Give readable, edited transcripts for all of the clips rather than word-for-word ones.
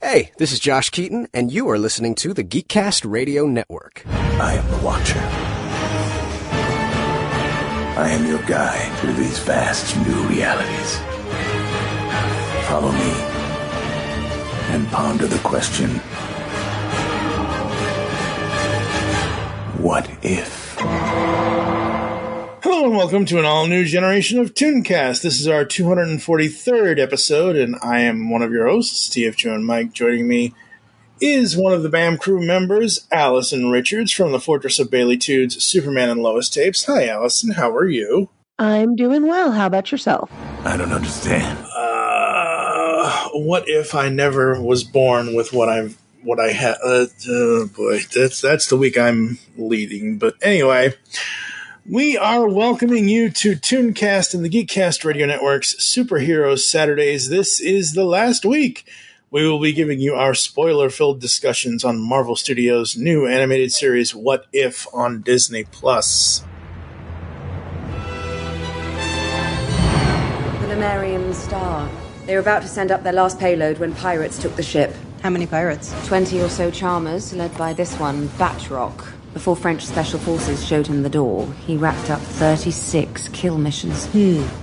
Hey, this is Josh Keaton, and you are listening to the GeekCast Radio Network. I am the Watcher. I am your guide through these vast new realities. Follow me and ponder the question, what if? Hello and welcome to an all-new generation of ToonCast. This is our 243rd episode, and I am one of your hosts, TFG1Mike. Joining me is one of the BAM crew members, Alison Richards, from the Fortress of Bailey Tude's Superman and Lois tapes. Hi, Alison. How are you? I'm doing well. How about yourself? I don't understand. What if I never was born with what I had? Boy, that's the week I'm leading. But anyway, we are welcoming you to ToonCast and the GeekCast Radio Network's Superheroes Saturdays. This is the last week. We will be giving you our spoiler-filled discussions on Marvel Studios' new animated series, What If, on Disney+. The Lemurian Star. They were about to send up their last payload when pirates took the ship. How many pirates? 20 or so charmers, led by this one, Batroc. Before French Special Forces showed him the door, he racked up 36 kill missions.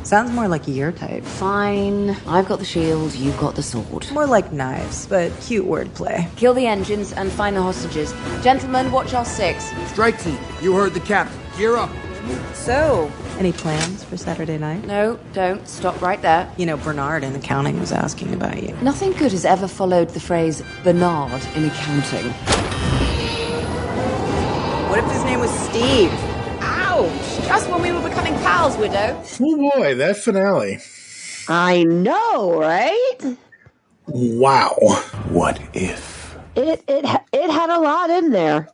Sounds more like your type. Fine. I've got the shield, you've got the sword. More like knives, but cute wordplay. Kill the engines and find the hostages. Gentlemen, watch our six. Strike team, you heard the captain. Gear up. So, any plans for Saturday night? No, don't. Stop right there. You know, Bernard in accounting was asking about you. Nothing good has ever followed the phrase Bernard in accounting. What if his name was Steve? Ouch! Just when we were becoming pals, widow. Oh boy, that finale. I know, right? Wow. What if? It had a lot in there.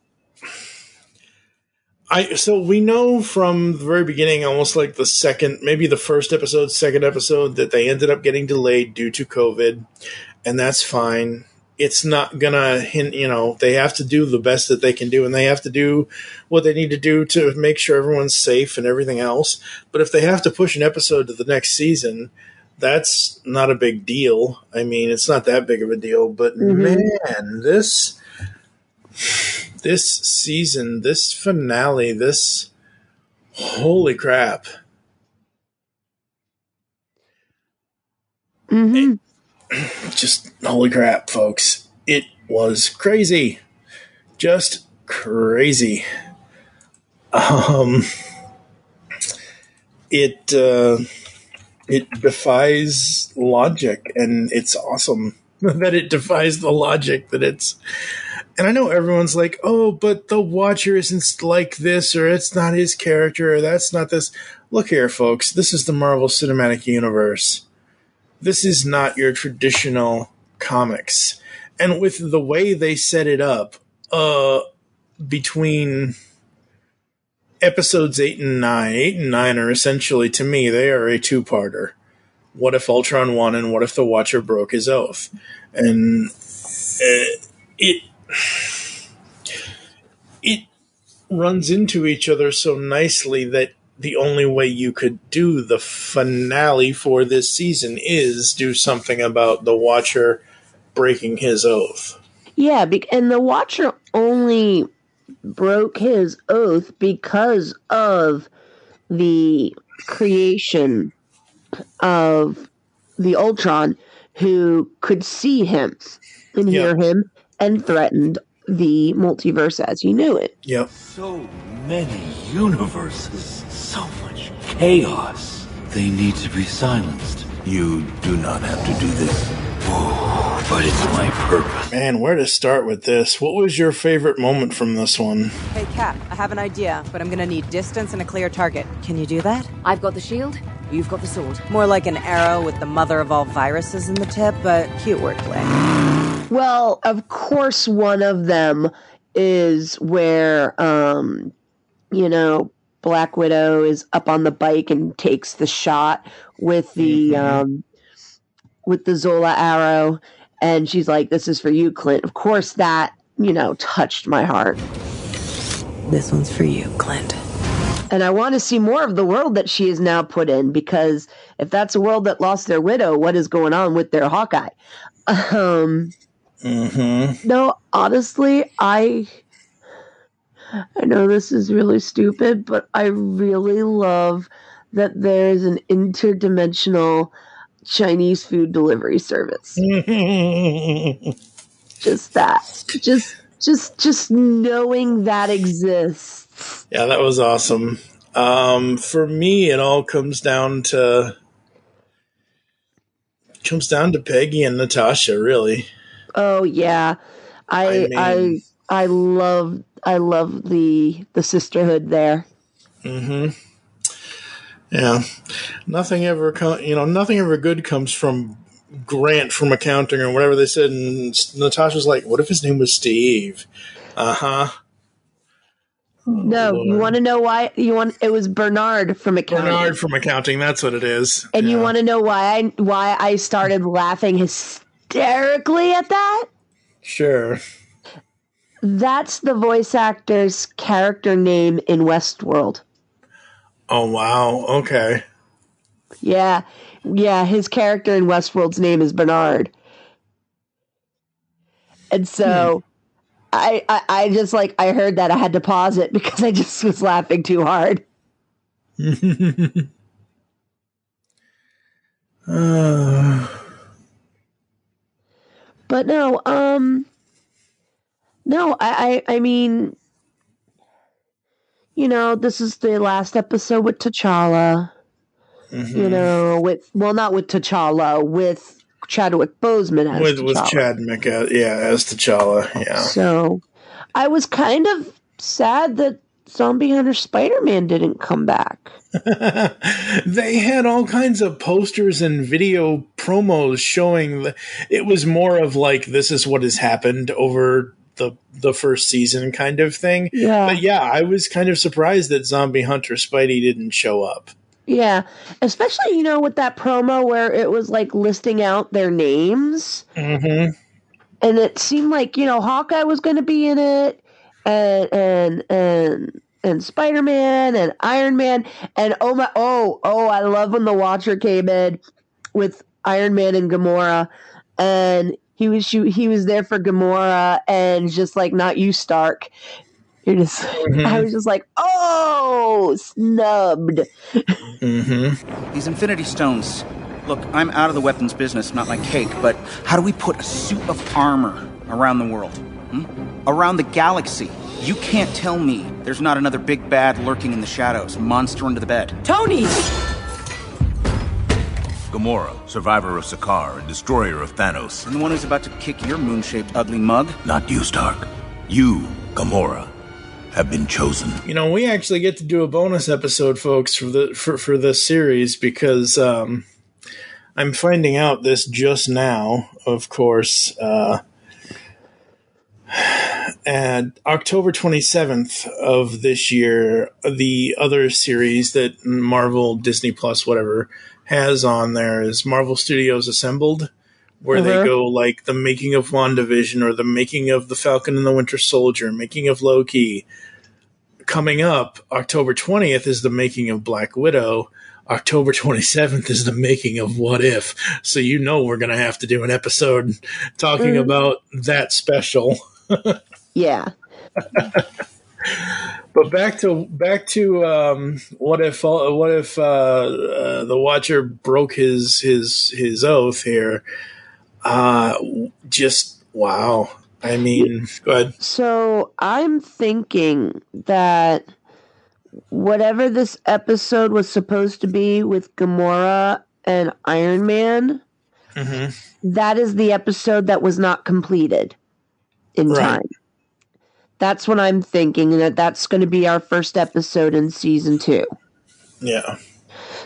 So we know from the very beginning, almost like the second, maybe the first episode, second episode, that they ended up getting delayed due to COVID, and that's fine. It's not gonna hint, they have to do the best that they can do, and they have to do what they need to do to make sure everyone's safe and everything else. But if they have to push an episode to the next season, that's not a big deal. I mean, it's not that big of a deal, but man, this season, this finale, this holy crap. Just holy crap, folks. It was crazy. Just crazy. It defies logic, and it's awesome that it defies the logic that it's. And I know everyone's like, oh, but the Watcher isn't like this, or it's not his character, or that's not this. Look here, folks. This is the Marvel Cinematic Universe. This is not your traditional comics. And with the way they set it up, between episodes 8 and 9 are essentially, to me, they are a two-parter. What if Ultron won, and what if the Watcher broke his oath? And it runs into each other so nicely that the only way you could do the finale for this season is do something about the Watcher breaking his oath. Yeah, and the Watcher only broke his oath because of the creation of the Ultron, who could see him and hear him and threatened the multiverse as you knew it. Yep. So many universes, so much chaos. They need to be silenced. You do not have to do this. Oh, but it's my purpose. Man, where to start with this? What was your favorite moment from this one? Hey, Cap, I have an idea, but I'm gonna need distance and a clear target. Can you do that? I've got the shield, you've got the sword. More like an arrow with the mother of all viruses in the tip, but cute wordplay. Well, of course, one of them is where, Black Widow is up on the bike and takes the shot with the Zola arrow, and she's like, "This is for you, Clint." Of course, that touched my heart. This one's for you, Clint. And I want to see more of the world that she is now put in, because if that's a world that lost their widow, what is going on with their Hawkeye? Mm-hmm. No, honestly, I know this is really stupid, but I really love that there's an interdimensional Chinese food delivery service. Just that. Just knowing that exists. Yeah, that was awesome. For me, it all comes down to Peggy and Natasha, really. Oh yeah. I love the sisterhood there. Mm-hmm. Yeah, nothing ever good comes from Grant from accounting or whatever they said. And Natasha's like, "What if his name was Steve?" Oh, no, Lord. You want to know why? It was Bernard from accounting. Bernard from accounting. That's what it is. And you want to know why I started laughing hysterically at that? Sure. That's the voice actor's character name in Westworld. Oh, wow. Okay. Yeah, his character in Westworld's name is Bernard. And so I just I heard that, I had to pause it because I just was laughing too hard. But no, I mean, this is the last episode with T'Challa. Mm-hmm. Not with T'Challa, with Chadwick Boseman as T'Challa. With Chadwick, as T'Challa, yeah. So, I was kind of sad that Zombie Hunter Spider-Man didn't come back. They had all kinds of posters and video promos showing it was more of this is what has happened over the first season kind of thing. Yeah. But yeah, I was kind of surprised that Zombie Hunter Spidey didn't show up. Yeah, especially, with that promo where it was listing out their names. Mm-hmm. And it seemed like, Hawkeye was going to be in it, and Spider-Man and Iron Man, and I love when the Watcher came in with Iron Man and Gamora, and he was there for Gamora, and just not you, Stark. Mm-hmm. I was just snubbed. Mm-hmm. These Infinity Stones. Look, I'm out of the weapons business, not like cake, but how do we put a suit of armor around the world? Around the galaxy? You can't tell me there's not another big bad lurking in the shadows, monster under the bed. Tony! Gamora, survivor of Sakaar and destroyer of Thanos. And the one who's about to kick your moon-shaped ugly mug? Not you, Stark. You, Gamora, have been chosen. We actually get to do a bonus episode, folks, for this series because I'm finding out this just now, of course. And October 27th of this year, the other series that Marvel, Disney Plus, whatever, has on there is Marvel Studios Assembled, where they go the making of WandaVision or the making of The Falcon and the Winter Soldier, making of Loki. Coming up, October 20th is the making of Black Widow. October 27th is the making of What If. So we're going to have to do an episode talking about that special. Yeah. But back to what if the Watcher broke his oath here? Just wow. I mean, go ahead. So I'm thinking that whatever this episode was supposed to be with Gamora and Iron Man, that is the episode that was not completed in time. That's what I'm thinking, and that's going to be our first episode in season 2. Yeah.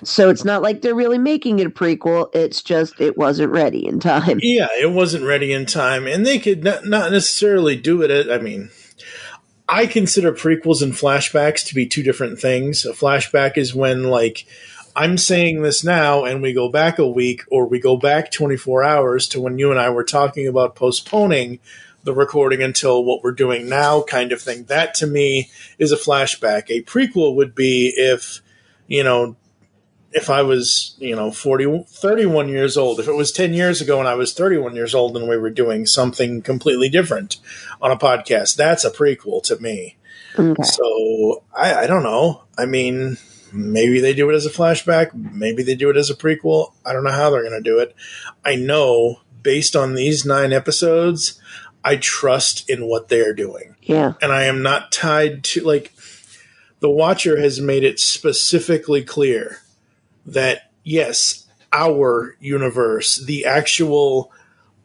So it's not like they're really making it a prequel. It's just it wasn't ready in time. Yeah, it wasn't ready in time. And they could not necessarily do it. I mean, I consider prequels and flashbacks to be two different things. A flashback is when, I'm saying this now and we go back a week or we go back 24 hours to when you and I were talking about postponing the recording until what we're doing now kind of thing. That, to me, is a flashback. A prequel would be if, if I was, 31 years old, if it was 10 years ago and I was 31 years old and we were doing something completely different on a podcast, that's a prequel to me. Okay. So I don't know. I mean, maybe they do it as a flashback. Maybe they do it as a prequel. I don't know how they're going to do it. I know based on these 9 episodes, I trust in what they're doing. Yeah. And I am not tied to, like, The Watcher has made it specifically clear that, yes, our universe, the actual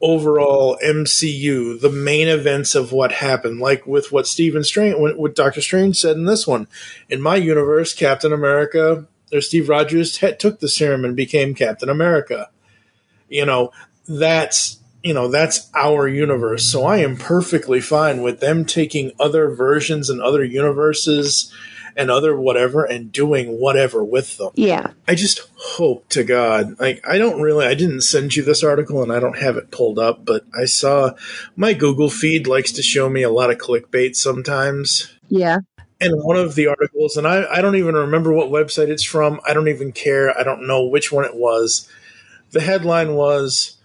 overall MCU, the main events of what happened, like with what what Doctor Strange said in this one. In my universe, Captain America, or Steve Rogers took the serum and became Captain America. That's our universe. So I am perfectly fine with them taking other versions and other universes and other whatever and doing whatever with them. Yeah. I just hope to God. I didn't send you this article and I don't have it pulled up, but I saw my Google feed likes to show me a lot of clickbait sometimes. Yeah. And one of the articles, and I don't even remember what website it's from. I don't even care. I don't know which one it was. The headline was,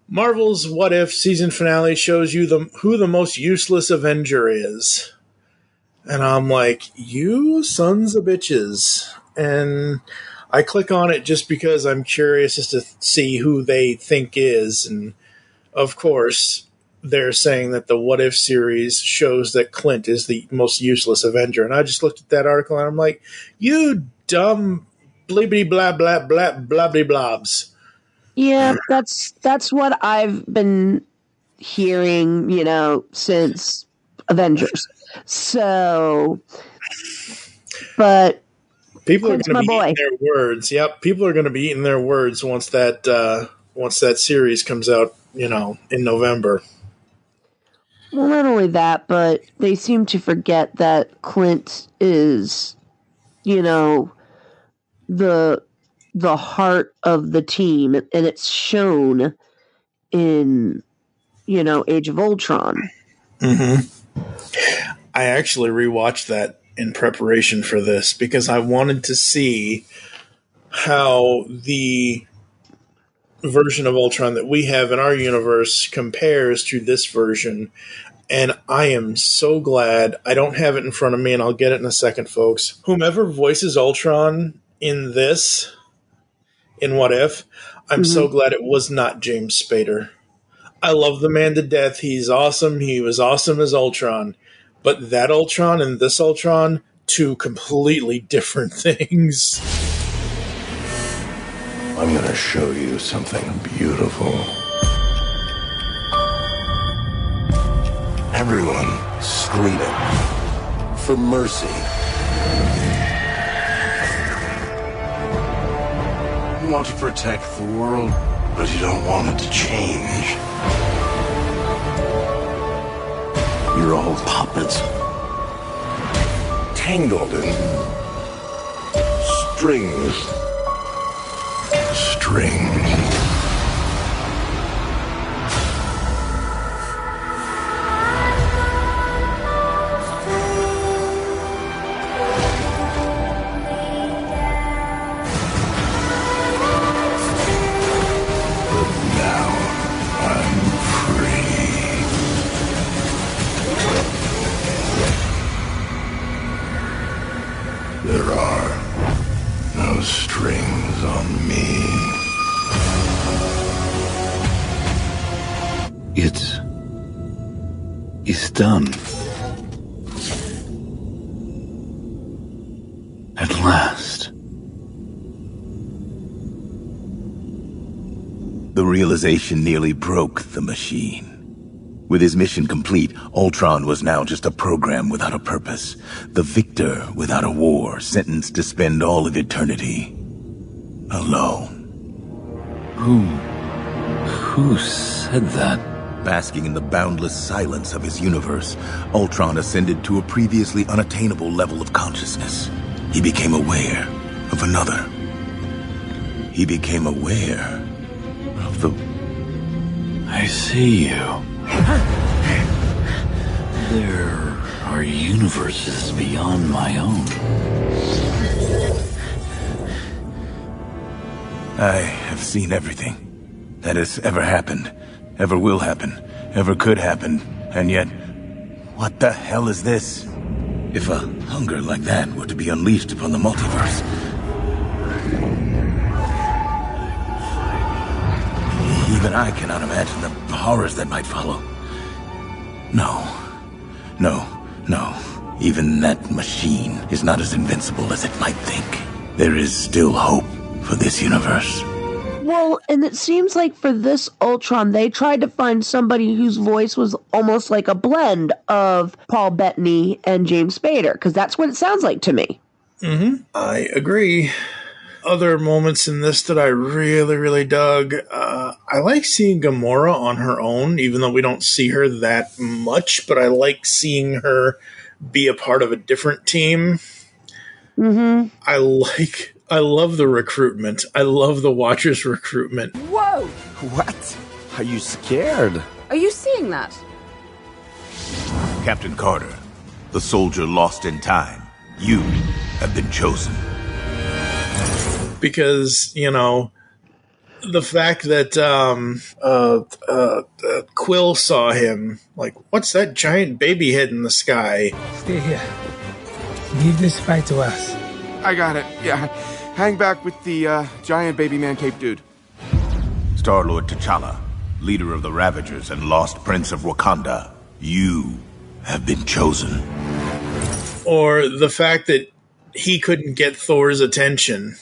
Marvel's What If season finale shows you who the most useless Avenger is. And I'm like, you sons of bitches. And I click on it just because I'm curious as to see who they think is. And of course, they're saying that the What If series shows that Clint is the most useless Avenger. And I just looked at that article and I'm like, you dumb blibbity blah blah blah blobby blobs. Yeah, that's what I've been hearing, since Avengers. So, but people are going to be eating their words. Yep, people are going to be eating their words once that series comes out, in November. Well, not only that, but they seem to forget that Clint is, the heart of the team, and it's shown in, Age of Ultron. Mm-hmm. I actually rewatched that in preparation for this because I wanted to see how the version of Ultron that we have in our universe compares to this version. And I am so glad. I don't have it in front of me, and I'll get it in a second, folks. Whomever voices Ultron in this, in What If, I'm so glad it was not James Spader. I love the man to death. He's awesome. He was awesome as Ultron. But that Ultron and this Ultron, two completely different things. I'm going to show you something beautiful. Everyone screaming for mercy. You want to protect the world, but you don't want it to change. You're all puppets, tangled in strings. There are no strings on me. It's done. At last. The realization nearly broke the machine. With his mission complete, Ultron was now just a program without a purpose. The victor without a war, sentenced to spend all of eternity alone. Who said that? Basking in the boundless silence of his universe, Ultron ascended to a previously unattainable level of consciousness. He became aware of another. He became aware of the... I see you. There are universes beyond my own. I have seen everything that has ever happened, ever will happen, ever could happen, and yet, what the hell is this? If a hunger like that were to be unleashed upon the multiverse, even I cannot imagine the horrors that might follow. No. Even that machine is not as invincible as it might think. There is still hope for this universe. Well, and it seems like for this Ultron, they tried to find somebody whose voice was almost like a blend of Paul Bettany and James Spader, because that's what it sounds like to me. Mm-hmm. I agree. Other moments in this that I really, really dug. I like seeing Gamora on her own, even though we don't see her that much, but I like seeing her be a part of a different team. Mm-hmm. I love the recruitment. I love the Watchers recruitment. Whoa! What? Are you scared? Are you seeing that? Captain Carter, the soldier lost in time. You have been chosen. Because, you know, the fact that Quill saw him, like, what's that giant baby head in the sky? Stay here. Leave this fight to us. I got it. Yeah. Hang back with the giant baby man cape dude. Star-Lord T'Challa, leader of the Ravagers and lost prince of Wakanda. You have been chosen. Or the fact that he couldn't get Thor's attention.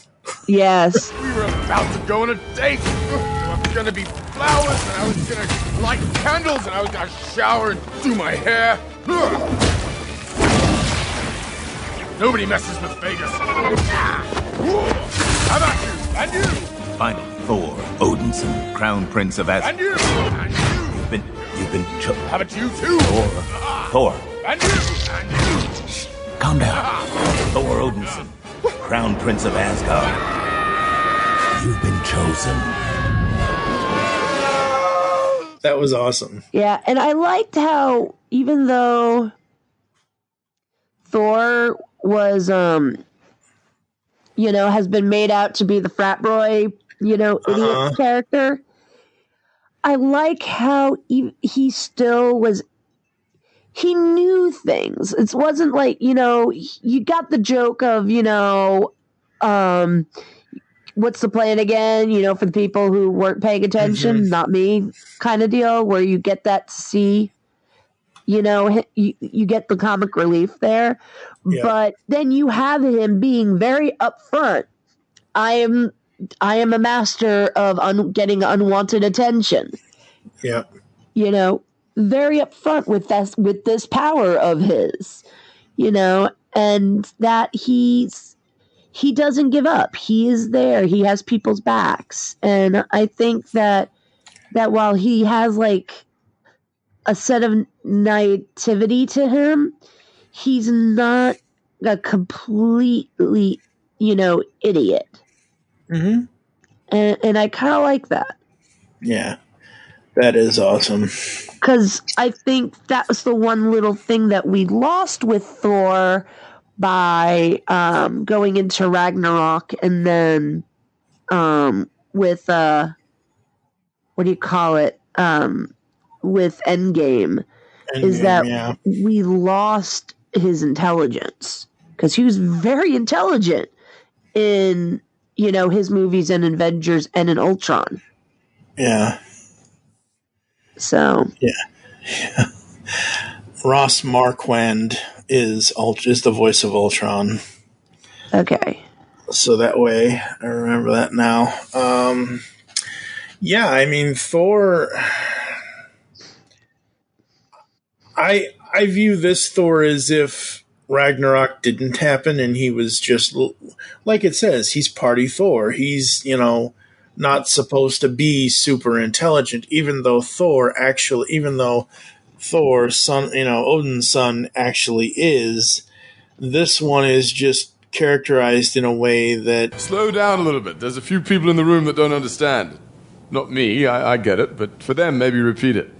Yes. We were about to go on a date. There were gonna be flowers, and I was gonna light candles, and I was gonna shower and do my hair. Nobody messes with Vegas. How about you? And you? Finally, Thor Odinson, Crown Prince of Asgard. And you? And you? You've been chosen. How about you too? Thor. And you? And you? Shh, calm down. Thor Odinson, Crown Prince of Asgard. You've been chosen. That was awesome. Yeah, and I liked how even though Thor was, has been made out to be the frat boy, idiot character, I like how he still was, he knew things. It wasn't like, you got the joke of, what's the plan again, for the people who weren't paying attention, not me kind of deal, where you get that to see, you get the comic relief there. Yeah. But then you have him being very upfront. I am a master of getting unwanted attention. Yeah. Very upfront with this power of his, and that he doesn't give up. He is there. He has people's backs. And I think that while he has like a set of naivety to him, he's not a completely, idiot. Mm-hmm. And I kind of like that. Yeah, that is awesome. Because I think that was the one little thing that we lost with Thor by going into Ragnarok, and then with what do you call it? With Endgame, is that we lost his intelligence, because he was very intelligent in his movies and Avengers and in Ultron. Yeah. So yeah. Ross Marquand is the voice of Ultron. Okay. So that way, I remember that now. Yeah, I mean, Thor... I view this Thor as if Ragnarok didn't happen and he was just, like it says, he's party Thor. He's, not supposed to be super intelligent, even though Thor, son, Odin's son actually is. This one is just characterized in a way that... Slow down a little bit. There's a few people in the room that don't understand. Not me, I get it, but for them, maybe repeat it.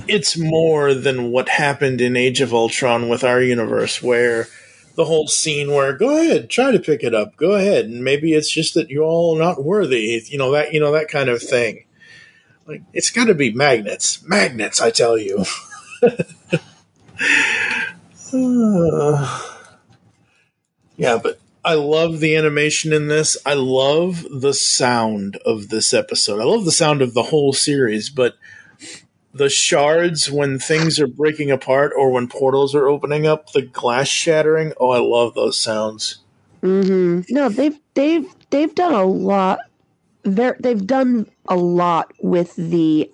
It's more than what happened in Age of Ultron with our universe, where the whole scene where go ahead, try to pick it up, go ahead, and maybe it's just that you're all not worthy, that kind of thing. Like, it's got to be magnets, I tell you. Yeah, but I love the animation in this. I love the sound of this episode. I love the sound of the whole series, but the shards when things are breaking apart or when portals are opening up, the glass shattering. Oh, I love those sounds. Mm-hmm. No, they've done a lot. They've done a lot with the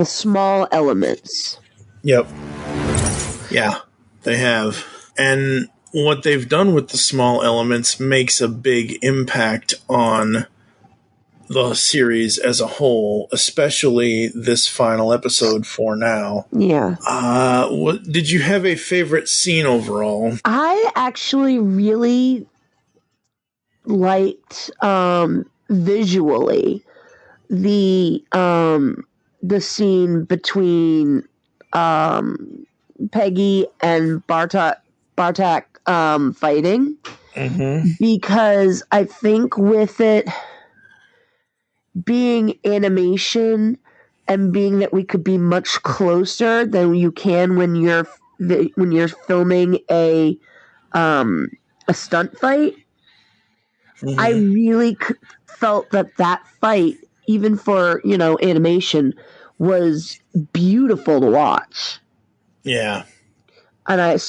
small elements. Yep. Yeah, they have. And what they've done with the small elements makes a big impact on the series as a whole, especially this final episode for now. Yeah. What did you have a favorite scene overall? I actually really liked visually the scene between Peggy and Bartak fighting, because I think with it being animation and being that we could be much closer than you can when you're filming a stunt fight, I really felt that fight, even for animation, was beautiful to watch. Yeah. And I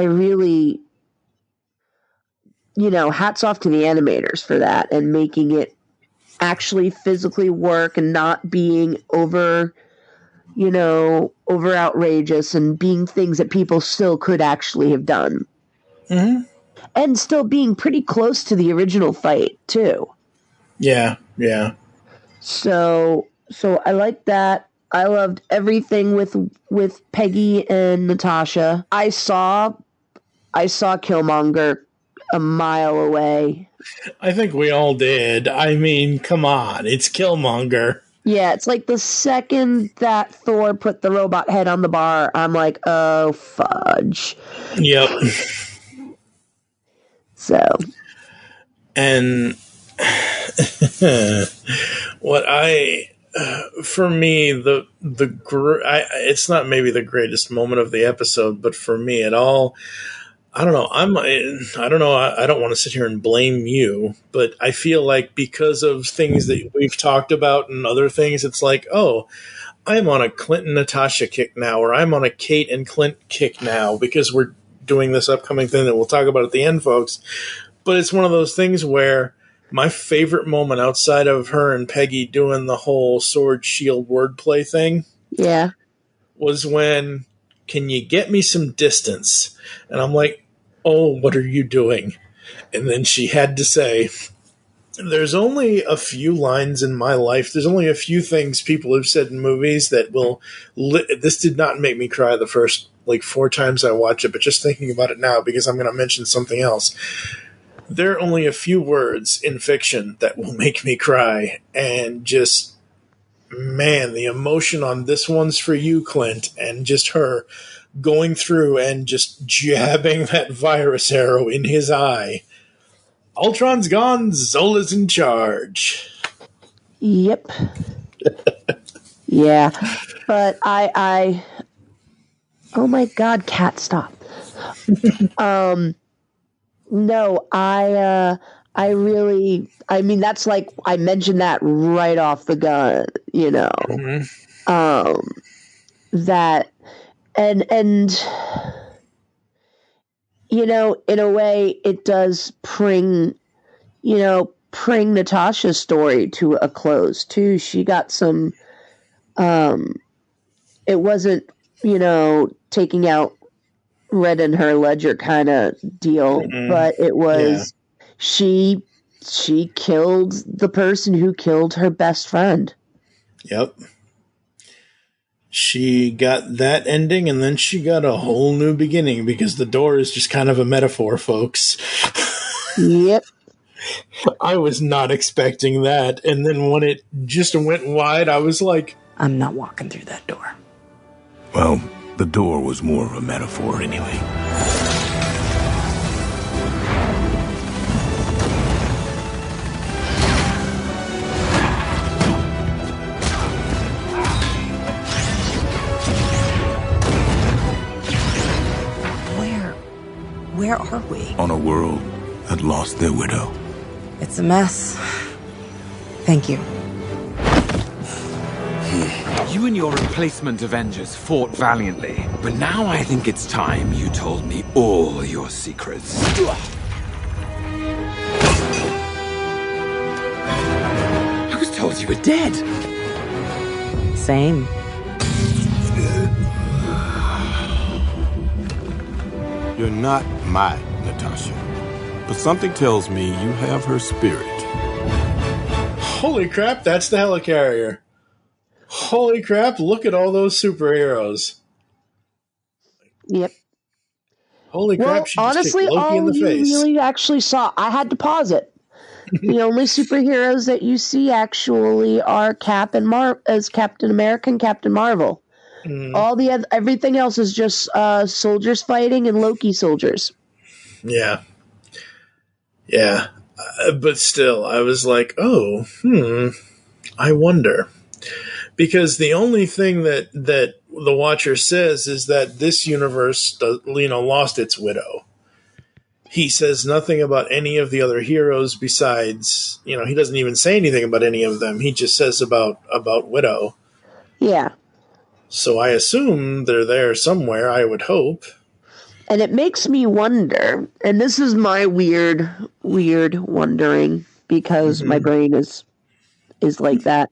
really, hats off to the animators for that and making it actually physically work and not being over outrageous and being things that people still could actually have done. Mm-hmm. And still being pretty close to the original fight too. Yeah, yeah. So I like that. I loved everything with Peggy and Natasha. I saw Killmonger a mile away. I think we all did. I mean, come on, it's Killmonger. Yeah, it's like the second that Thor put the robot head on the bar, I'm like, oh fudge. Yep. So, and for me, it's not maybe the greatest moment of the episode, but for me at all, I don't know. I don't know. I don't want to sit here and blame you, but I feel like because of things that we've talked about and other things, it's like, oh, I'm on a Clint and Natasha kick now, or I'm on a Kate and Clint kick now because we're doing this upcoming thing that we'll talk about at the end, folks. But it's one of those things where my favorite moment outside of her and Peggy doing the whole sword shield wordplay thing, yeah, was when, can you get me some distance? And I'm like, oh, what are you doing? And then she had to say, there's only a few lines in my life. There's only a few things people have said in movies that will... this did not make me cry the first, 4 times I watch it, but just thinking about it now, because I'm going to mention something else. There are only a few words in fiction that will make me cry. And just, man, the emotion on this one's for you, Clint, and just her going through and just jabbing that virus arrow in his eye. Ultron's gone, Zola's in charge. Yep. Yeah. But I oh my god, cat, stop. No, I mean, that's like, I mentioned that right off the gun, that, and in a way it does bring Natasha's story to a close too. She got some, it wasn't, taking out red in her ledger kind of deal, but it was, she killed the person who killed her best friend. Yep. She got that ending, and then she got a whole new beginning, because the door is just kind of a metaphor, folks. Yep. I was not expecting that, and then when it just went wide, I was like, I'm not walking through that door. Well, The door was more of a metaphor anyway. Where are we? On a world that lost their widow. It's a mess. Thank you. You and your replacement Avengers fought valiantly, but now I think it's time you told me all your secrets. I was told you were dead. Same. You're not my Natasha, but something tells me you have her spirit. Holy crap, that's the helicarrier. Holy crap, look at all those superheroes. Yep. Holy crap, Well, she honestly, just kicked Loki in all the you face. really actually saw, I had to pause it. The only superheroes that you see actually are Captain America and Captain Marvel. All the everything else is just soldiers fighting and Loki soldiers. Yeah. Yeah. But still, I was like, I wonder. Because the only thing that the Watcher says is that this universe, lost its widow. He says nothing about any of the other heroes besides, he doesn't even say anything about any of them. He just says about Widow. Yeah. So I assume they're there somewhere, I would hope. And it makes me wonder, and this is my weird wondering, because my brain is like that.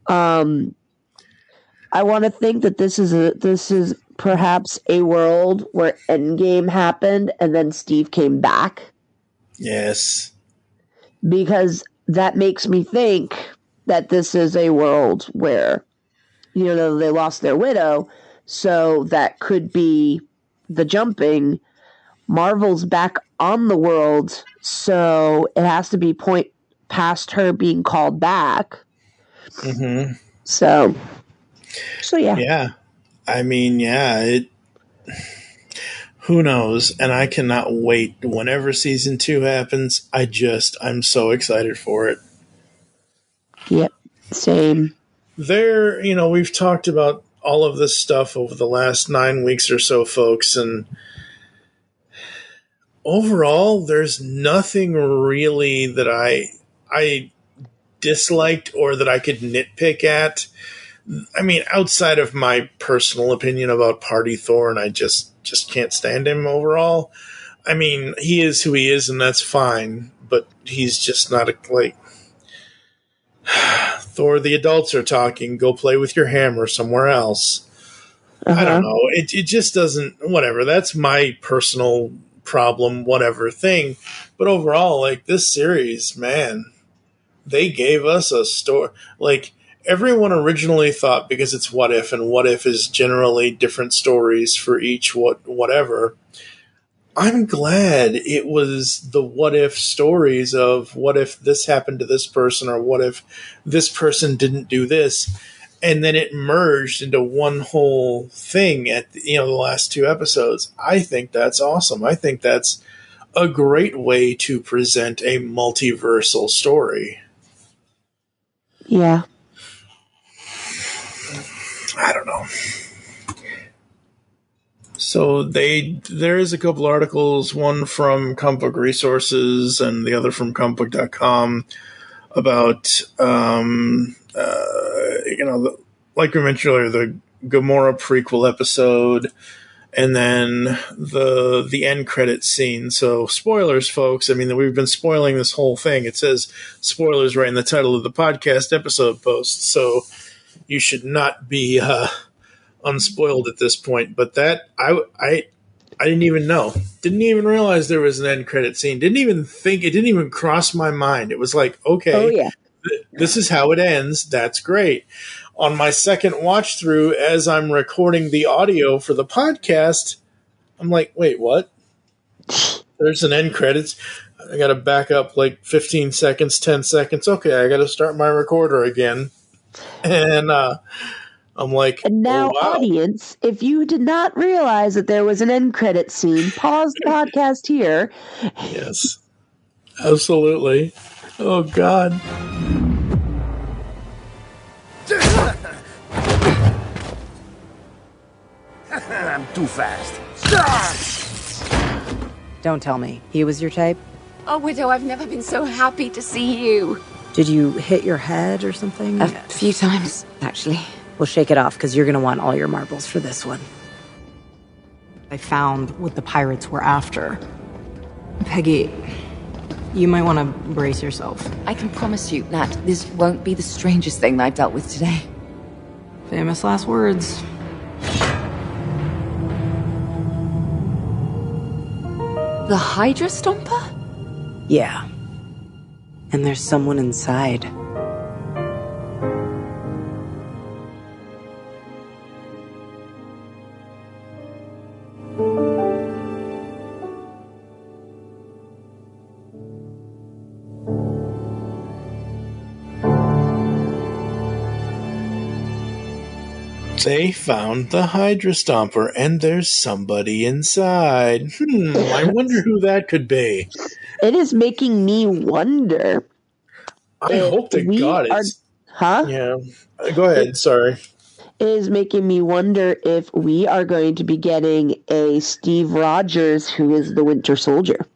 I want to think that this is perhaps a world where Endgame happened and then Steve came back. Yes. Because that makes me think that this is a world where, they lost their widow, so that could be the jumping. Marvel's back on the world, so it has to be point past her being called back. Mm-hmm. So yeah. Yeah. I mean, who knows? And I cannot wait. Whenever season 2 happens, I'm so excited for it. Yep. Same. We've talked about all of this stuff over the last 9 weeks or so, folks, and overall, there's nothing really that I disliked or that I could nitpick at. I mean, outside of my personal opinion about Party Thor, and I just can't stand him overall. I mean, he is who he is, and that's fine, but he's just not Thor, the adults are talking, go play with your hammer somewhere else. I don't know. It just doesn't, whatever. That's my personal problem, whatever thing. But overall, this series, man, they gave us a story. Everyone originally thought, because it's What If, and What If is generally different stories for each whatever. I'm glad it was the what if stories of what if this happened to this person, or what if this person didn't do this, and then it merged into one whole thing at the last 2 episodes. I think that's awesome. I think that's a great way to present a multiversal story. Yeah. I don't know. So there is a couple articles, one from Comic Book Resources and the other from comicbook.com, about like we mentioned earlier, the Gamora prequel episode, and then the end credit scene. So spoilers, folks. I mean, we've been spoiling this whole thing. It says spoilers right in the title of the podcast episode post, so you should not be unspoiled at this point. But that I didn't even know. Didn't even realize there was an end credit scene. Didn't even think, it didn't even cross my mind. It was like, okay, this is how it ends. That's great. On my second watch through, as I'm recording the audio for the podcast, I'm like, wait, what? There's an end credits. I got to back up 15 seconds, 10 seconds. Okay, I got to start my recorder again. And I'm like, and now, oh, wow. audience, if you did not realize that there was an end credit scene, pause the podcast here. Yes, absolutely. Oh, God. I'm too fast. Don't tell me. He was your type? Oh, Widow, I've never been so happy to see you. Did you hit your head or something? A few times, actually. We'll shake it off, because you're going to want all your marbles for this one. I found what the pirates were after. Peggy, you might want to brace yourself. I can promise you, Nat, this won't be the strangest thing that I've dealt with today. Famous last words. The Hydra Stomper? Yeah. And there's someone inside. They found the Hydra Stomper, and there's somebody inside. I wonder who that could be. It is making me wonder. I hope to God it's... Huh? Yeah. Go ahead, sorry. It is making me wonder if we are going to be getting a Steve Rogers who is the Winter Soldier.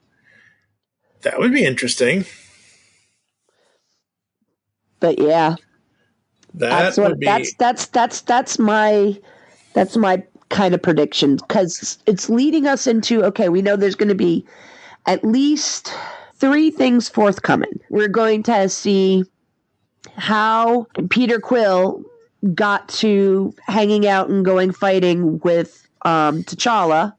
That would be interesting. But yeah. That's my kind of prediction, because it's leading us into, okay, we know there's going to be at least 3 things forthcoming. We're going to see how Peter Quill got to hanging out and going fighting with T'Challa,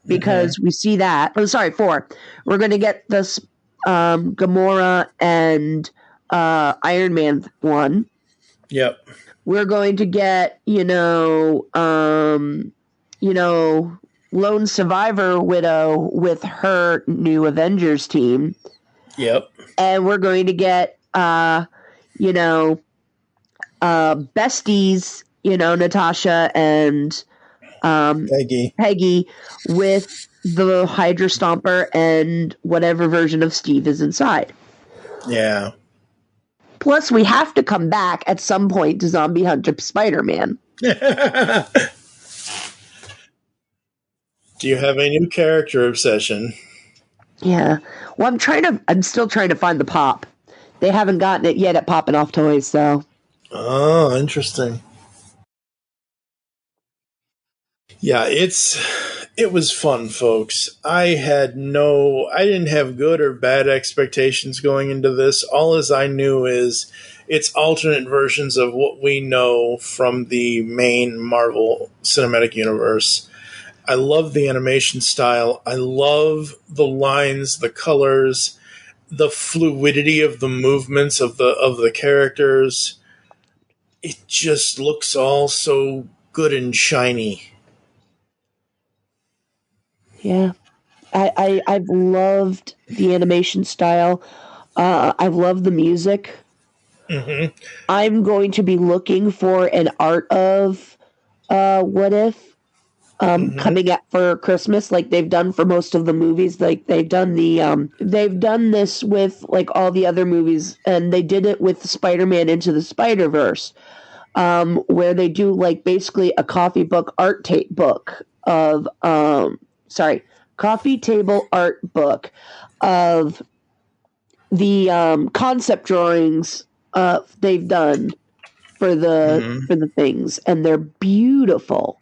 because we see that. Oh, sorry, 4. We're going to get this Gamora and Iron Man 1. Yep. We're going to get, Lone Survivor Widow with her new Avengers team. Yep. And we're going to get, besties, Natasha and Peggy with the Hydra Stomper and whatever version of Steve is inside. Yeah. Plus, we have to come back at some point to Zombie Hunter Spider-Man. Do you have a new character obsession? Yeah. Well, I'm still trying to find the pop. They haven't gotten it yet at Poppin' Off Toys, so. Oh, interesting. Yeah, it was fun, folks. I didn't have good or bad expectations going into this. All as I knew is it's alternate versions of what we know from the main Marvel Cinematic Universe. I love the animation style. I love the lines, the colors, the fluidity of the movements of the characters. It just looks all so good and shiny. Yeah. I've loved the animation style. I've loved the music. Mm-hmm. I'm going to be looking for an art of What If coming up for Christmas, like they've done for most of the movies. Like they've done this with like all the other movies, and they did it with Spider-Man Into the Spider-Verse, where they do like basically a coffee table art book of the concept drawings they've done for the things, and they're beautiful.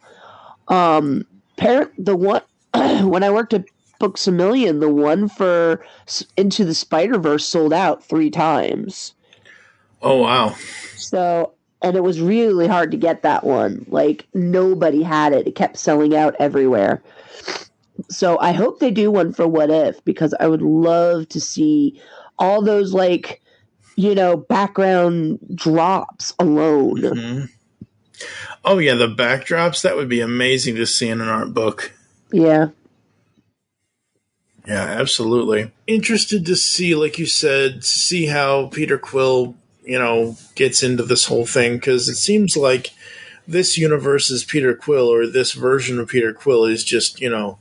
The one when I worked at Books A Million, the one for Into the Spider-Verse sold out 3 times. Oh wow! So, and it was really hard to get that one. Like nobody had it; it kept selling out everywhere. So I hope they do one for What If, because I would love to see all those background drops alone. Mm-hmm. Oh yeah, the backdrops, that would be amazing to see in an art book. Yeah. Yeah, absolutely. Interested to see, like you said, see how Peter Quill, gets into this whole thing, because it seems like this universe's Peter Quill, or this version of Peter Quill, is just, a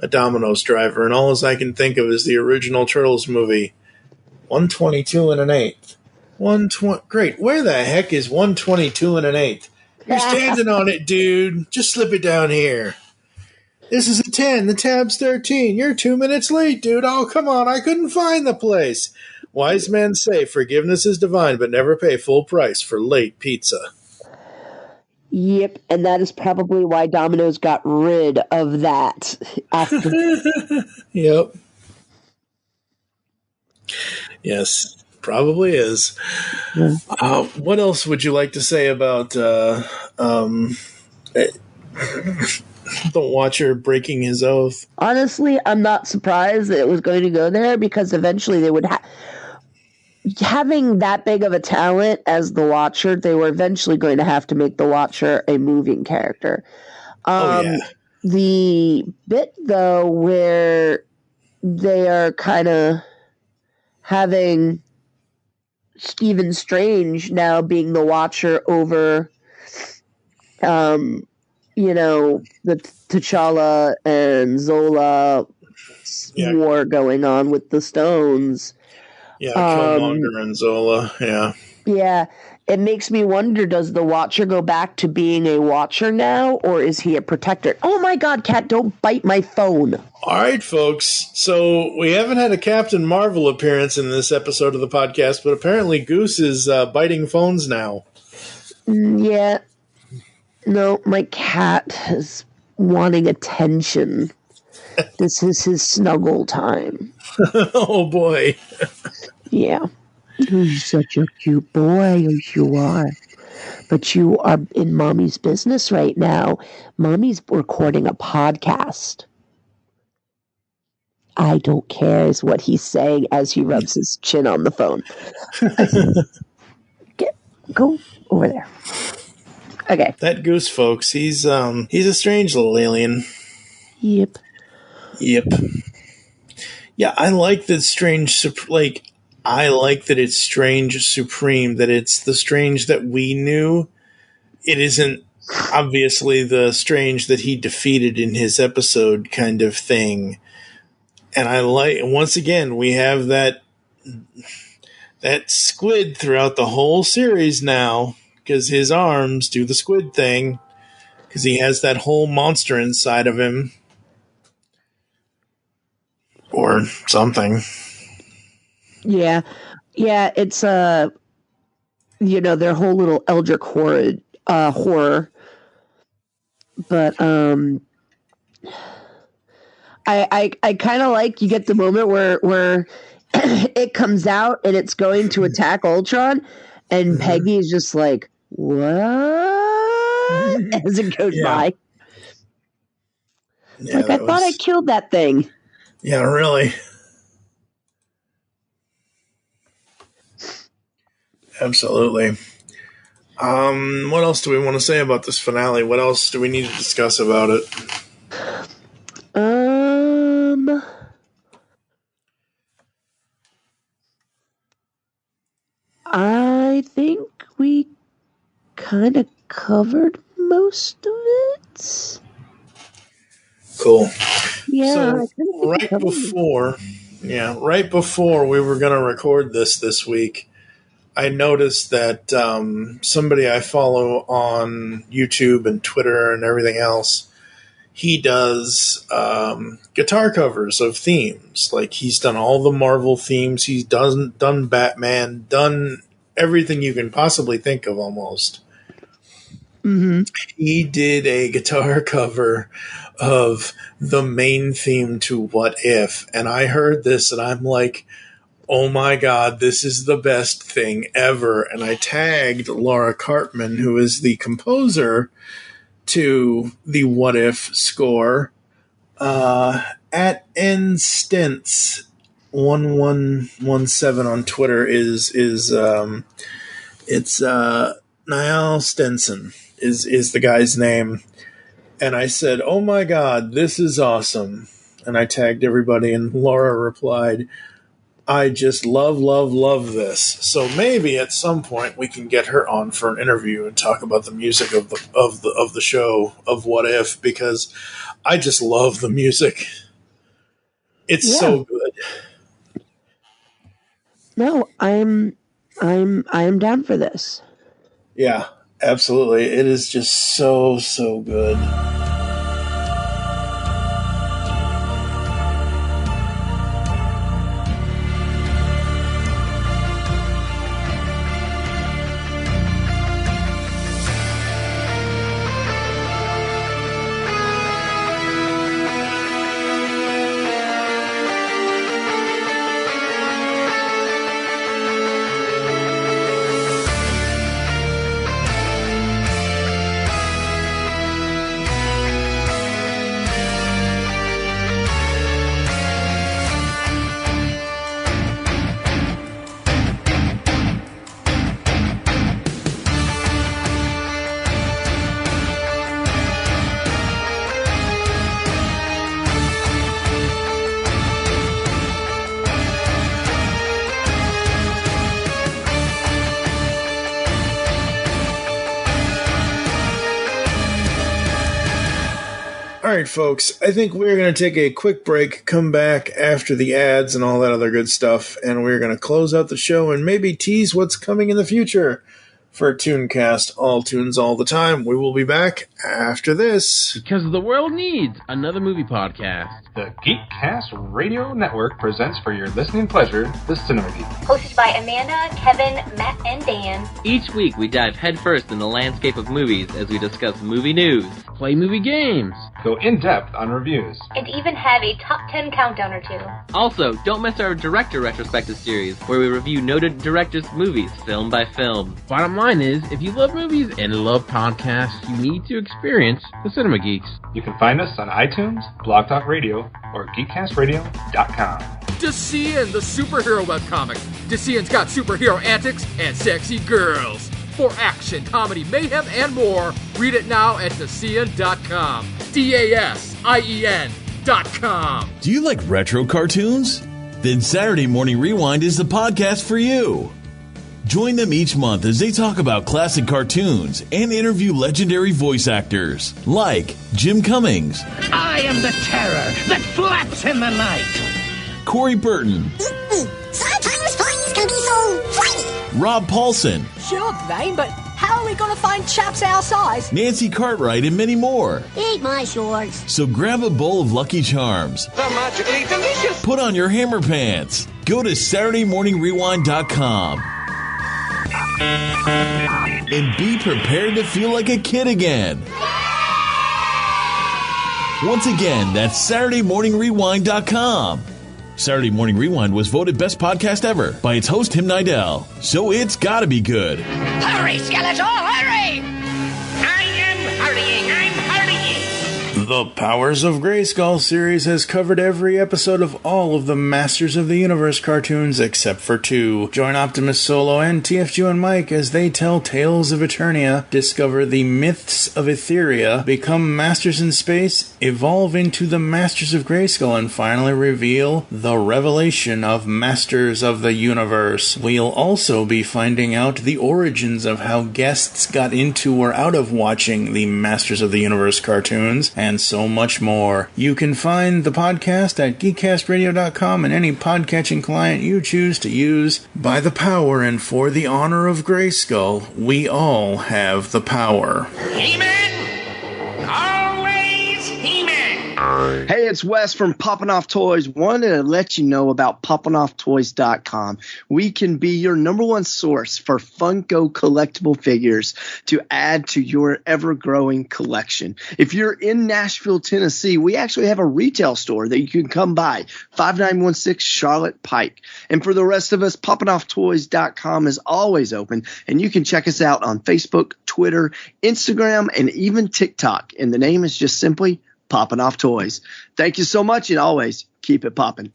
Domino's driver, and all as I can think of is the original Turtles movie, 122 and an eighth. 120. Great. Where the heck is 122 and an eighth? You're standing on it, dude. Just slip it down here. This is a 10. The tab's 13. You're 2 minutes late, dude. Oh, come on. I couldn't find the place. Wise men say forgiveness is divine, but never pay full price for late pizza. Yep, and that is probably why Domino's got rid of that after. Yep. Yes, probably is. Yeah. What else would you like to say about the Watcher breaking his oath? Honestly, I'm not surprised that it was going to go there, because eventually they would having that big of a talent as the Watcher, they were eventually going to have to make the Watcher a moving character. The bit, though, where they are kind of having Stephen Strange now being the Watcher over, the T'Challa and Zola war going on with the stones. Yeah, Killmonger and Zola, yeah. Yeah, it makes me wonder, does the Watcher go back to being a Watcher now, or is he a protector? Oh my god, Cat, don't bite my phone. All right, folks. So we haven't had a Captain Marvel appearance in this episode of the podcast, but apparently Goose is biting phones now. Yeah. No, my cat is wanting attention. This is his snuggle time. Oh, boy. Yeah. You're such a cute boy, as you are. But you are in Mommy's business right now. Mommy's recording a podcast. I don't care, is what he's saying as he rubs his chin on the phone. Go over there. Okay. That Goose, folks, he's a strange little alien. Yep. Yeah, I like that Strange, I like that it's Strange Supreme, that it's the Strange that we knew. It isn't obviously the Strange that he defeated in his episode kind of thing. And I like, once again, we have that squid throughout the whole series now, because his arms do the squid thing, because he has that whole monster inside of him. Or something. Yeah. Yeah, it's their whole little Eldritch horror. But I kind of like, you get the moment where it comes out and it's going to attack Ultron, and Peggy is just like, what? As it goes by. Yeah, I thought I killed that thing. Yeah, really. Absolutely. What else do we want to say about this finale? What else do we need to discuss about it? I think we kind of covered most of it. Cool. Yeah. So right before we were going to record this week, I noticed that somebody I follow on YouTube and Twitter and everything else, he does guitar covers of themes. Like, he's done all the Marvel themes. He's done Batman, done everything you can possibly think of almost. Mm-hmm. He did a guitar cover of the main theme to What If, and I heard this and I'm like, oh my god, this is the best thing ever. And I tagged Laura Cartman, who is the composer to the What If score, at nstents1117 on Twitter it's Niall Stenson is the guy's name. And I said, oh my god, this is awesome. And I tagged everybody, and Laura replied, I just love this. So maybe at some point we can get her on for an interview and talk about the music of the show of What If, because I just love the music. It's so good. No, I'm down for this. Yeah, absolutely. It is just so good. All right, folks, I think we're going to take a quick break, come back after the ads and all that other good stuff, and we're going to close out the show and maybe tease what's coming in the future for ToonCast, all tunes all the time. We will be back after this. Because the world needs another movie podcast. The GeekCast Radio Network presents for your listening pleasure the Cinema Geek. Hosted by Amanda, Kevin, Matt, and Dan. Each week we dive headfirst in the landscape of movies as we discuss movie news, play movie games, go in-depth on reviews, and even have a top 10 countdown or two. Also, don't miss our director retrospective series, where we review noted directors' movies film by film. Bottom line is, if you love movies and love podcasts, you need to experience the Cinema Geeks. You can find us on iTunes, Blog Talk Radio, or GeekCastRadio.com. DeCian, the superhero webcomic. DeCian's got superhero antics and sexy girls. For action, comedy, mayhem, and more, read it now at DeCian.com. DASIEN.com. Do you like retro cartoons? Then Saturday Morning Rewind is the podcast for you. Join them each month as they talk about classic cartoons and interview legendary voice actors like Jim Cummings. I am the terror that flaps in the night. Corey Burton. Sometimes things can be so funny. Rob Paulson. Sure, Dwayne, but how are we going to find chaps our size? Nancy Cartwright and many more. Eat my shorts. So grab a bowl of Lucky Charms. They're magically delicious. Put on your hammer pants. Go to SaturdayMorningRewind.com. And be prepared to feel like a kid again. Once again, that's SaturdayMorningRewind.com. Saturday Morning Rewind was voted best podcast ever by its host, Tim Nidell. So it's gotta be good. Hurry, Skeletor, hurry! I am hurrying, I'm hurrying! The Powers of Grayskull series has covered every episode of all of the Masters of the Universe cartoons except for 2. Join Optimus Solo and TFG1Mike as they tell tales of Eternia, discover the myths of Etheria, become masters in space, evolve into the Masters of Grayskull, and finally reveal the revelation of Masters of the Universe. We'll also be finding out the origins of how guests got into or out of watching the Masters of the Universe cartoons, and so much more. You can find the podcast at geekcastradio.com and any podcatching client you choose to use. By the power and for the honor of Grayskull, we all have the power. He-Man! Always He-Man! Hey, it's Wes from Poppin' Off Toys. Wanted to let you know about PoppinOffToys.com. We can be your number one source for Funko collectible figures to add to your ever-growing collection. If you're in Nashville, Tennessee, we actually have a retail store that you can come by, 5916 Charlotte Pike. And for the rest of us, PoppinOffToys.com is always open, and you can check us out on Facebook, Twitter, Instagram, and even TikTok. And the name is just simply Poppin' Off Toys. Thank you so much, and always keep it poppin'.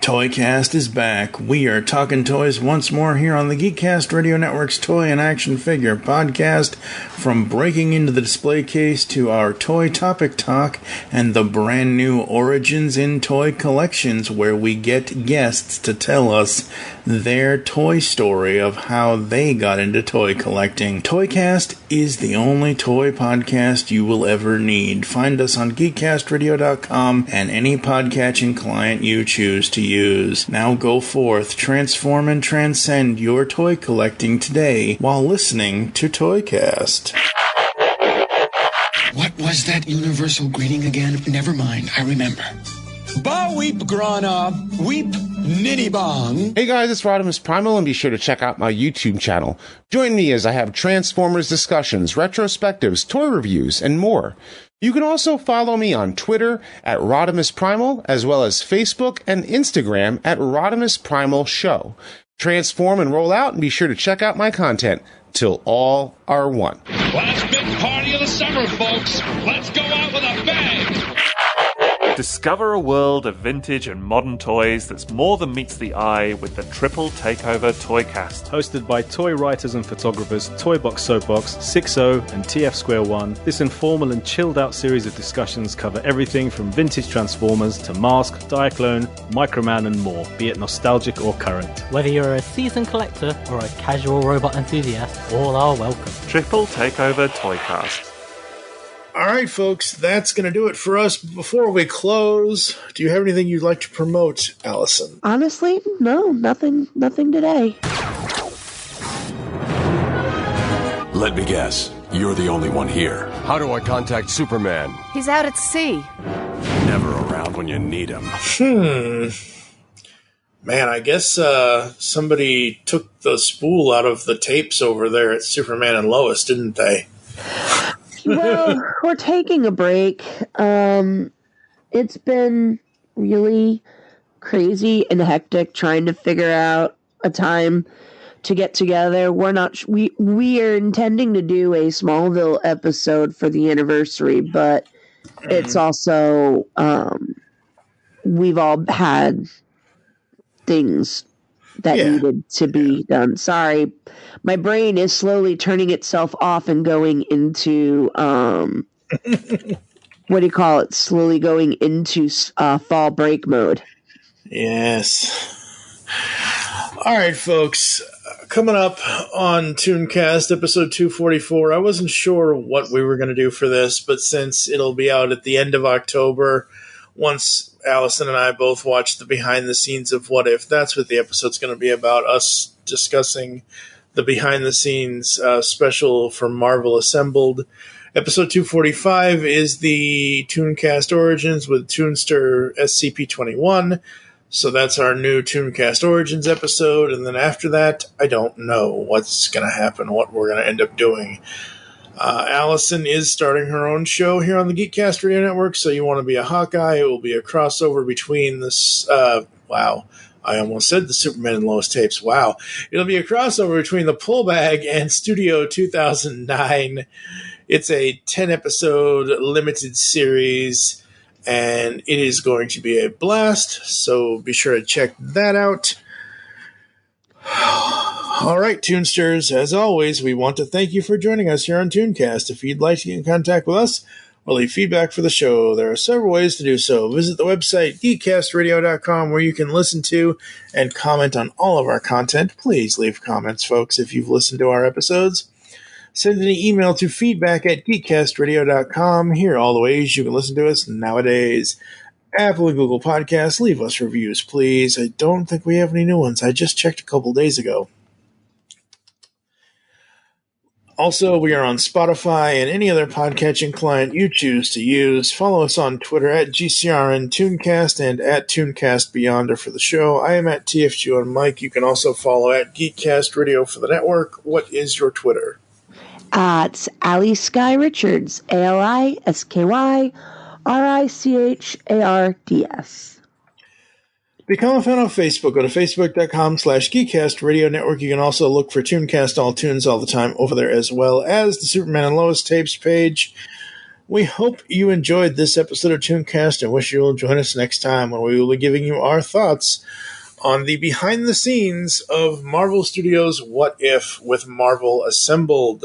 ToyCast is back. We are talking toys once more here on the Geekcast Radio Network's Toy and Action Figure podcast. From breaking into the display case to our toy topic talk and the brand new Origins in Toy collections, where we get guests to tell us their toy story of how they got into toy collecting. ToyCast is the only toy podcast you will ever need. Find us on geekcastradio.com and any podcatching client you choose to use. Now go forth, transform and transcend your toy collecting today while listening to ToyCast. What was that universal greeting again? Never mind, I remember. Ba weep grana, weep nitty bong. Hey guys, it's Rodimus Primal, and be sure to check out my YouTube channel. Join me as I have Transformers discussions, retrospectives, toy reviews, and more. You can also follow me on Twitter at Rodimus Primal, as well as Facebook and Instagram at Rodimus Primal Show. Transform and roll out, and be sure to check out my content till all are one. Last big party of the summer, folks. Let's go out with a bang. Discover a world of vintage and modern toys that's more than meets the eye with the Triple Takeover Toycast. Hosted by toy writers and photographers Toybox Soapbox, 6O, and TF Square 1, this informal and chilled out series of discussions cover everything from vintage Transformers to Mask, Diaclone, Microman, and more, be it nostalgic or current. Whether you're a seasoned collector or a casual robot enthusiast, all are welcome. Triple Takeover Toycast. All right, folks, that's going to do it for us. Before we close, do you have anything you'd like to promote, Allison? Honestly, no, nothing today. Let me guess, you're the only one here. How do I contact Superman? He's out at sea. Never around when you need him. Man, I guess somebody took the spool out of the tapes over there at Superman and Lois, didn't they? Well, we're taking a break. It's been really crazy and hectic trying to figure out a time to get together. We are intending to do a Smallville episode for the anniversary, but it's also we've all had things that needed to be done. Sorry, my brain is slowly turning itself off and going into what do you call it? Slowly going into fall break mode. Yes. All right, folks. Coming up on ToonCast episode 244, I wasn't sure what we were going to do for this, but since it'll be out at the end of October, once Allison and I both watched the behind the scenes of What If, that's what the episode's going to be about, us discussing the behind the scenes special for Marvel Assembled. Episode 245 is the ToonCast Origins with Toonster SCP-21. So that's our new ToonCast Origins episode. And then after that, I don't know what's going to happen, what we're going to end up doing. Allison is starting her own show here on the Geekcast Radio Network, so you want to be a Hawkeye. It will be a crossover between this, wow, I almost said the Superman and Lois tapes. Wow. It'll be a crossover between the Pullbag and Studio 2009. It's a 10-episode limited series, and it is going to be a blast, so be sure to check that out. All right, Toonsters, as always, we want to thank you for joining us here on ToonCast. If you'd like to get in contact with us or leave feedback for the show, there are several ways to do so. Visit the website, geekcastradio.com, where you can listen to and comment on all of our content. Please leave comments, folks, if you've listened to our episodes. Send an email to feedback@geekcastradio.com. Here are all the ways you can listen to us nowadays. Apple and Google Podcasts, leave us reviews, please. I don't think we have any new ones. I just checked a couple days ago. Also, we are on Spotify and any other podcatching client you choose to use. Follow us on Twitter at GCRN ToonCast and at ToonCast Beyonder for the show. I am at TFG1Mike. You can also follow at Geekcast Radio for the network. What is your Twitter? It's Alison Richards, ALISKYRICHARDS. Become a fan on Facebook. Go to facebook.com/Geekcast Radio Network. You can also look for ToonCast All Tunes all the time over there, as well as the Superman and Lois tapes page. We hope you enjoyed this episode of ToonCast and wish you'll join us next time when we will be giving you our thoughts on the behind the scenes of Marvel Studios' What If with Marvel Assembled.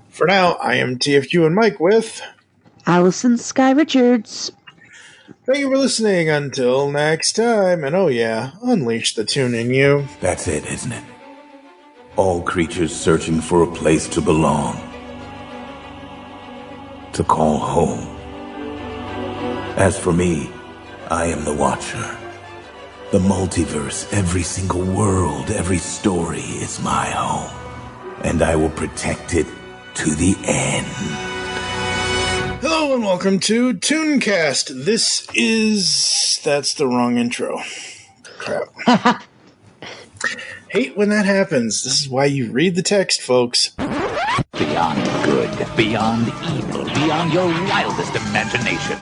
For now, I am TFG1Mike with Alison Richards. Thank you for listening. Until next time, and oh yeah, unleash the Toon in you. That's it, isn't it? All creatures searching for a place to belong. To call home. As for me, I am the Watcher. The multiverse, every single world, every story is my home. And I will protect it to the end. Hello and welcome to ToonCast. That's the wrong intro. Crap. Hate when that happens. This is why you read the text, folks. Beyond good, beyond evil, beyond your wildest imagination.